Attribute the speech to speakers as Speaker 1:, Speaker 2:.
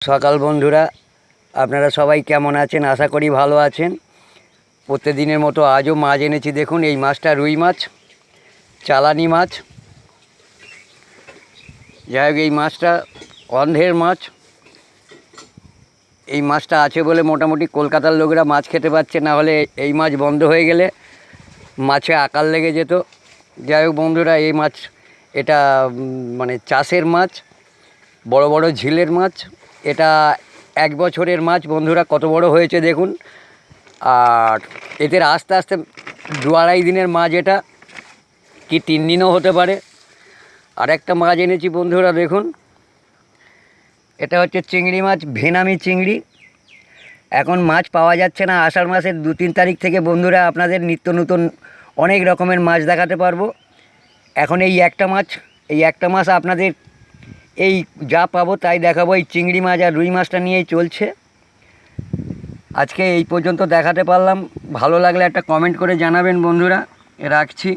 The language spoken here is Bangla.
Speaker 1: সকাল বন্ধুরা, আপনারা সবাই কেমন আছেন? আশা করি ভালো আছেন। প্রতিদিনের মতো আজও মাছ এনেছি। দেখুন, এই মাছটা রুই মাছ, চালানি মাছ। যাই হোক, এই মাছটা অন্ধের মাছ। এই মাছটা আছে বলে মোটামুটি কলকাতার লোকেরা মাছ খেতে পাচ্ছে, না হলে এই মাছ বন্ধ হয়ে গেলে মাছে আকাল লেগে যেত। যাই হোক বন্ধুরা, এই মাছ এটা মানে চাষের মাছ, বড় বড় ঝিলের মাছ। এটা 1 বছরের মাছ বন্ধুরা, কত বড় হয়েছে দেখুন। আর এদের আস্তে আস্তে 2-2.5 দিনের মাছ, এটা কি 3 দিনও হতে পারে। আর একটা মাছ এনেছি বন্ধুরা, দেখুন, এটা হচ্ছে চিংড়ি মাছ, ভেনামি চিংড়ি। এখন মাছ পাওয়া যাচ্ছে না। আষাঢ় মাসের 2-3 তারিখ থেকে বন্ধুরা আপনাদের নিত্য নতুন অনেক রকমের মাছ দেখাতে পারবো। এখন এই একটা মাছ আপনাদের এই যা পাবো তাই দেখাবো। এই চিংড়ি মাছ আর রুই মাছটা নিয়েই চলছে। আজকে এই পর্যন্ত দেখাতে পারলাম। ভালো লাগলে একটা কমেন্ট করে জানাবেন বন্ধুরা। রাখছি।